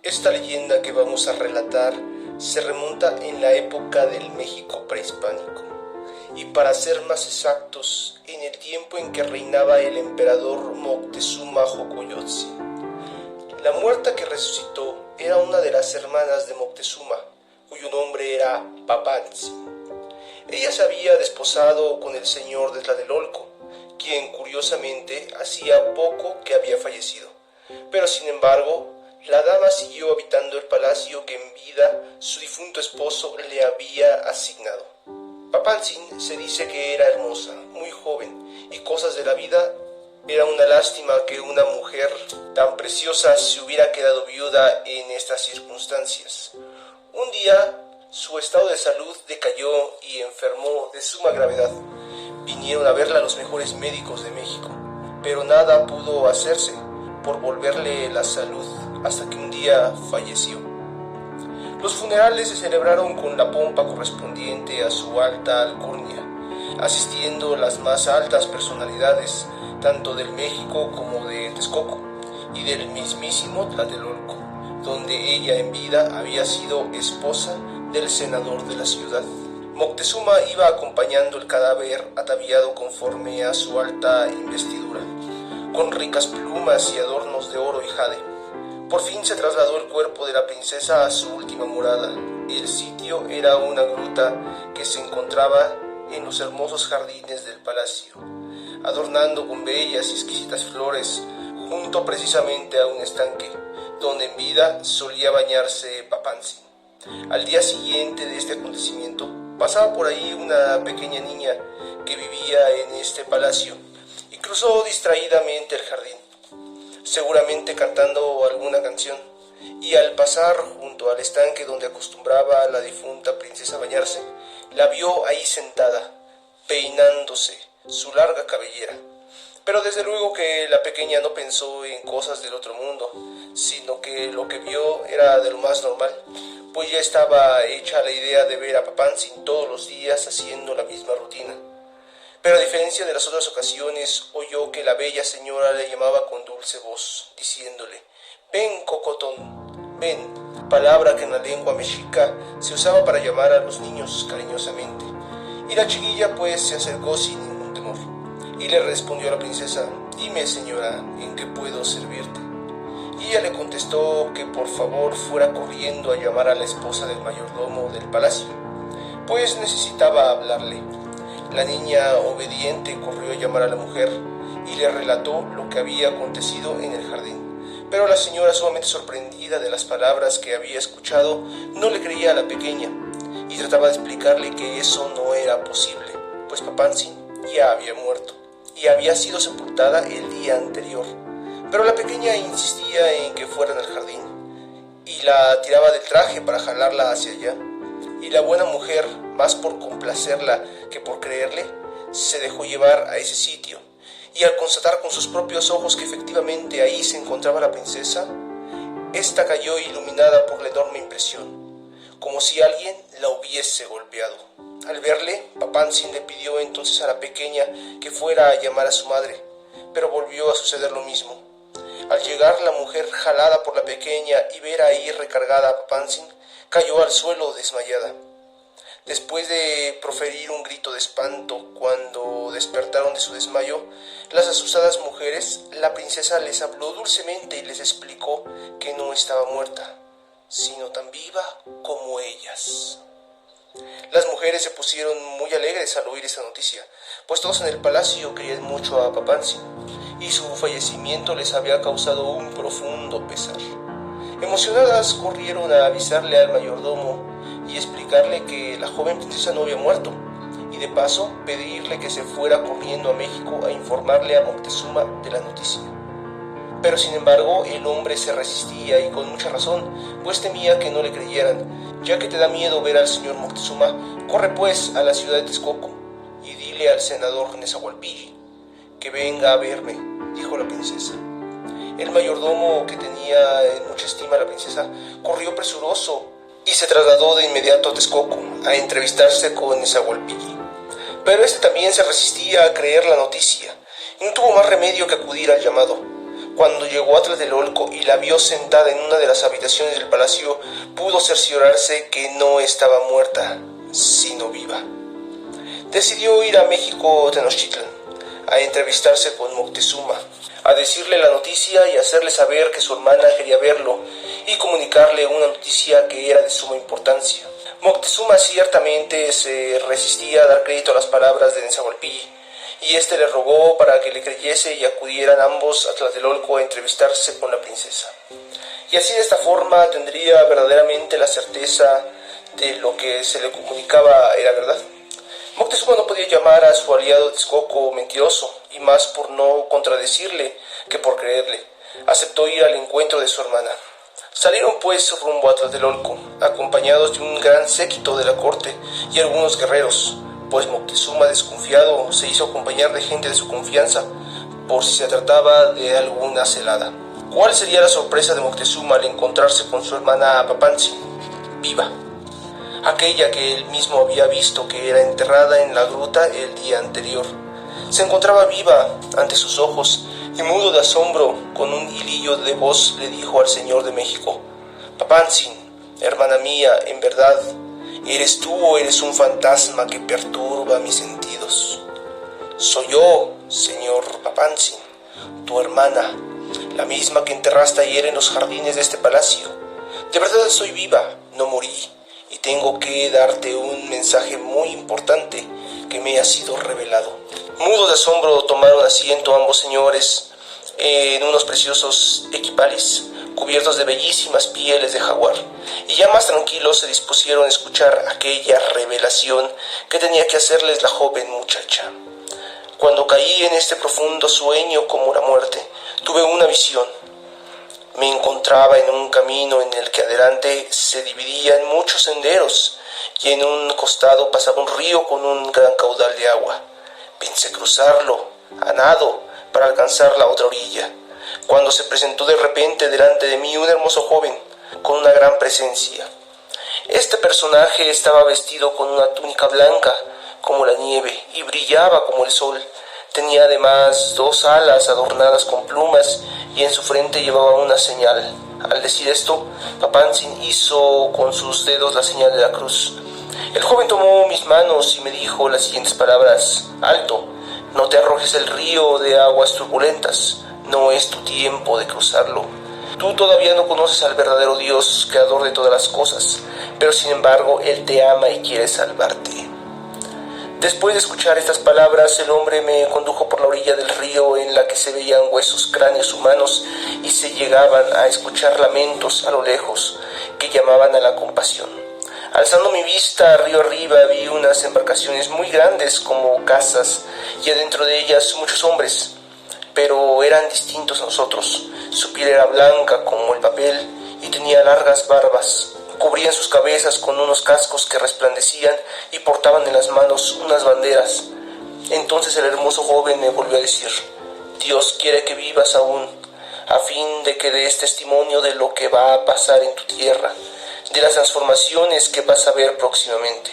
Esta leyenda que vamos a relatar se remonta en la época del México prehispánico, y para ser más exactos, en el tiempo en que reinaba el emperador Moctezuma Xocoyotzin. La muerta que resucitó era una de las hermanas de Moctezuma, cuyo nombre era Papantzin. Ella se había desposado con el señor de Tlatelolco, quien curiosamente hacía poco que había fallecido, pero sin embargo la dama siguió habitando el palacio que en vida su difunto esposo le había asignado. Papantzin se dice que era hermosa, muy joven, y cosas de la vida. Era una lástima que una mujer tan preciosa se hubiera quedado viuda en estas circunstancias. Un día su estado de salud decayó y enfermó de suma gravedad. Vinieron a verla los mejores médicos de México, pero nada pudo hacerse por volverle la salud hasta que un día falleció. Los funerales se celebraron con la pompa correspondiente a su alta alcurnia, asistiendo las más altas personalidades, tanto del México como de Texcoco, y del mismísimo Tlatelolco, donde ella en vida había sido esposa del senador de la ciudad. Moctezuma iba acompañando el cadáver ataviado conforme a su alta investidura, con ricas plumas y adornos de oro y jade. Por fin se trasladó el cuerpo de la princesa a su última morada. El sitio era una gruta que se encontraba en los hermosos jardines del palacio, adornando con bellas y exquisitas flores, junto precisamente a un estanque, donde en vida solía bañarse Papantzin. Al día siguiente de este acontecimiento, pasaba por ahí una pequeña niña que vivía en este palacio y cruzó distraídamente el jardín, seguramente cantando alguna canción, y al pasar junto al estanque donde acostumbraba la difunta princesa a bañarse, la vio ahí sentada, peinándose su larga cabellera. Pero desde luego que la pequeña no pensó en cosas del otro mundo, sino que lo que vio era de lo más normal, pues ya estaba hecha la idea de ver a Papantzin todos los días haciendo la misma rutina. Pero a diferencia de las otras ocasiones, oyó que la bella señora le llamaba con dulce voz, diciéndole: «Ven, cocotón, ven», palabra que en la lengua mexica se usaba para llamar a los niños cariñosamente. Y la chiquilla pues se acercó sin ningún temor, y le respondió a la princesa: «Dime, señora, ¿en qué puedo servirte?». Y ella le contestó que por favor fuera corriendo a llamar a la esposa del mayordomo del palacio, pues necesitaba hablarle. La niña obediente corrió a llamar a la mujer y le relató lo que había acontecido en el jardín. Pero la señora, sumamente sorprendida de las palabras que había escuchado, no le creía a la pequeña y trataba de explicarle que eso no era posible, pues Papantzin ya había muerto y había sido sepultada el día anterior. Pero la pequeña insistía en que fueran al jardín y la tiraba del traje para jalarla hacia allá. Y la buena mujer, más por complacerla que por creerle, se dejó llevar a ese sitio, y al constatar con sus propios ojos que efectivamente ahí se encontraba la princesa, esta cayó iluminada por la enorme impresión, como si alguien la hubiese golpeado. Al verle, Papantzin le pidió entonces a la pequeña que fuera a llamar a su madre, pero volvió a suceder lo mismo. Al llegar la mujer, jalada por la pequeña, y ver ahí recargada a Papantzin, cayó al suelo desmayada. Después de proferir un grito de espanto cuando despertaron de su desmayo, las asustadas mujeres, la princesa les habló dulcemente y les explicó que no estaba muerta, sino tan viva como ellas. Las mujeres se pusieron muy alegres al oír esa noticia, pues todos en el palacio querían mucho a Papantzin, y su fallecimiento les había causado un profundo pesar. Emocionadas corrieron a avisarle al mayordomo y explicarle que la joven princesa no había muerto, y de paso pedirle que se fuera corriendo a México a informarle a Moctezuma de la noticia. Pero sin embargo el hombre se resistía, y con mucha razón, pues temía que no le creyeran. «Ya que te da miedo ver al señor Moctezuma, corre pues a la ciudad de Texcoco y dile al senador Nezahualpilli que venga a verme», dijo la princesa. El mayordomo, que tenía en mucha estima a la princesa, corrió presuroso y se trasladó de inmediato a Texcoco a entrevistarse con Nezahualpilli. Pero este también se resistía a creer la noticia y no tuvo más remedio que acudir al llamado, Cuando llegó a Tlatelolco y la vio sentada en una de las habitaciones del palacio, pudo cerciorarse que no estaba muerta, sino viva. Decidió ir a México Tenochtitlan, a entrevistarse con Moctezuma, a decirle la noticia y hacerle saber que su hermana quería verlo y comunicarle una noticia que era de suma importancia. Moctezuma ciertamente se resistía a dar crédito a las palabras de Nezahualpilli, y éste le rogó para que le creyese y acudieran ambos a Tlatelolco a entrevistarse con la princesa. Y así de esta forma tendría verdaderamente la certeza de lo que se le comunicaba era verdad. Moctezuma no podía llamar a su aliado Texcoco mentiroso, y más por no contradecirle que por creerle. Aceptó ir al encuentro de su hermana. Salieron pues rumbo a Tlatelolco, acompañados de un gran séquito de la corte y algunos guerreros, pues Moctezuma, desconfiado, se hizo acompañar de gente de su confianza, por si se trataba de alguna celada. ¿Cuál sería la sorpresa de Moctezuma al encontrarse con su hermana Papantzin, viva? Aquella que él mismo había visto que era enterrada en la gruta el día anterior. Se encontraba viva ante sus ojos, y mudo de asombro, con un hilillo de voz le dijo al señor de México: Papantzin, hermana mía, en verdad, ¿eres tú o eres un fantasma que perturba mis sentidos? Soy yo, señor Papantzin, tu hermana, la misma que enterraste ayer en los jardines de este palacio. De verdad estoy viva, no morí, y tengo que darte un mensaje muy importante que me ha sido revelado. Mudo de asombro tomaron asiento ambos señores en unos preciosos equipalis cubiertos de bellísimas pieles de jaguar, y ya más tranquilos se dispusieron a escuchar aquella revelación que tenía que hacerles la joven muchacha. Cuando caí en este profundo sueño como la muerte, tuve una visión. Me encontraba en un camino en el que adelante se dividía en muchos senderos, y en un costado pasaba un río con un gran caudal de agua. Pensé cruzarlo a nado para alcanzar la otra orilla, cuando se presentó de repente delante de mí un hermoso joven con una gran presencia. Este personaje estaba vestido con una túnica blanca como la nieve y brillaba como el sol. Tenía además 2 alas adornadas con plumas y en su frente llevaba una señal. Al decir esto, Papantzin hizo con sus dedos la señal de la cruz. El joven tomó mis manos y me dijo las siguientes palabras: alto, no te arrojes el río de aguas turbulentas, no es tu tiempo de cruzarlo. Tú todavía no conoces al verdadero Dios, creador de todas las cosas, pero sin embargo Él te ama y quiere salvarte. Después de escuchar estas palabras, el hombre me condujo por la orilla del río en la que se veían huesos cráneos humanos y se llegaban a escuchar lamentos a lo lejos que llamaban a la compasión. Alzando mi vista río arriba vi unas embarcaciones muy grandes como casas y adentro de ellas muchos hombres, pero eran distintos a nosotros. Su piel era blanca como el papel y tenía largas barbas. Cubrían sus cabezas con unos cascos que resplandecían y portaban en las manos unas banderas. Entonces el hermoso joven me volvió a decir: Dios quiere que vivas aún, a fin de que des testimonio de lo que va a pasar en tu tierra, de las transformaciones que vas a ver próximamente.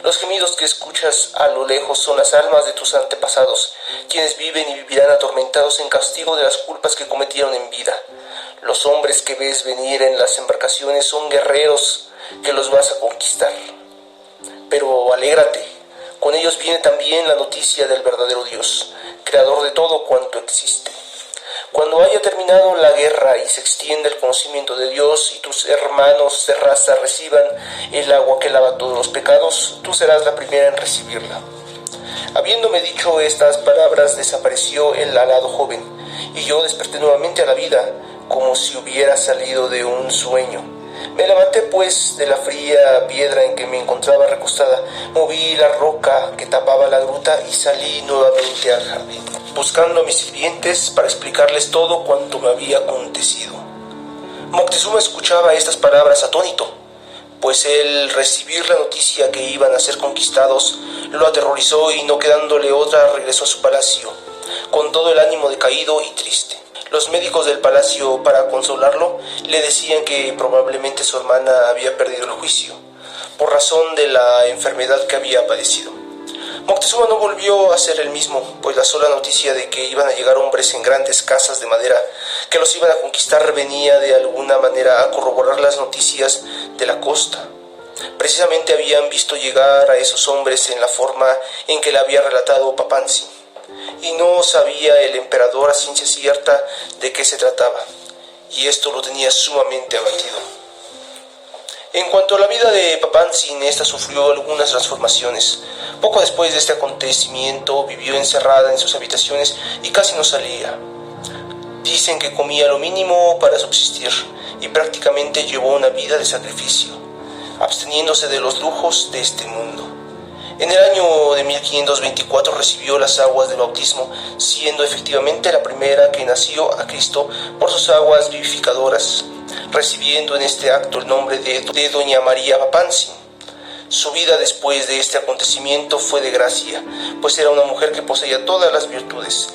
Los gemidos que escuchas a lo lejos son las almas de tus antepasados, quienes viven y vivirán atormentados en castigo de las culpas que cometieron en vida. Los hombres que ves venir en las embarcaciones son guerreros que los vas a conquistar. Pero alégrate, con ellos viene también la noticia del verdadero Dios, creador de todo cuanto existe. Cuando haya terminado la guerra y se extienda el conocimiento de Dios y tus hermanos de raza reciban el agua que lava todos los pecados, tú serás la primera en recibirla. Habiéndome dicho estas palabras, desapareció el alado joven, y yo desperté nuevamente a la vida, como si hubiera salido de un sueño. Me levanté pues de la fría piedra en que me encontraba recostada, moví la roca que tapaba la gruta y salí nuevamente al jardín, buscando a mis sirvientes para explicarles todo cuanto me había acontecido. Moctezuma escuchaba estas palabras atónito, pues el recibir la noticia que iban a ser conquistados lo aterrorizó, y no quedándole otra regresó a su palacio, con todo el ánimo decaído y triste. Los médicos del palacio, para consolarlo, le decían que probablemente su hermana había perdido el juicio, por razón de la enfermedad que había padecido. Moctezuma no volvió a ser el mismo, pues la sola noticia de que iban a llegar hombres en grandes casas de madera que los iban a conquistar venía de alguna manera a corroborar las noticias de la costa. Precisamente habían visto llegar a esos hombres en la forma en que le había relatado Papantzin, y no sabía el emperador a ciencia cierta de qué se trataba, y esto lo tenía sumamente abatido. En cuanto a la vida de Papantzin, esta sufrió algunas transformaciones. Poco después de este acontecimiento vivió encerrada en sus habitaciones y casi no salía. Dicen que comía lo mínimo para subsistir y prácticamente llevó una vida de sacrificio, absteniéndose de los lujos de este mundo. En el año de 1524 recibió las aguas del bautismo, siendo efectivamente la primera que nació a Cristo por sus aguas vivificadoras, recibiendo en este acto el nombre de Doña María Papantzin. Su vida después de este acontecimiento fue de gracia, pues era una mujer que poseía todas las virtudes,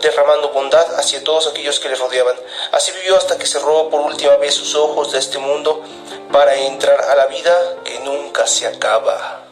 derramando bondad hacia todos aquellos que le rodeaban. Así vivió hasta que cerró por última vez sus ojos de este mundo para entrar a la vida que nunca se acaba.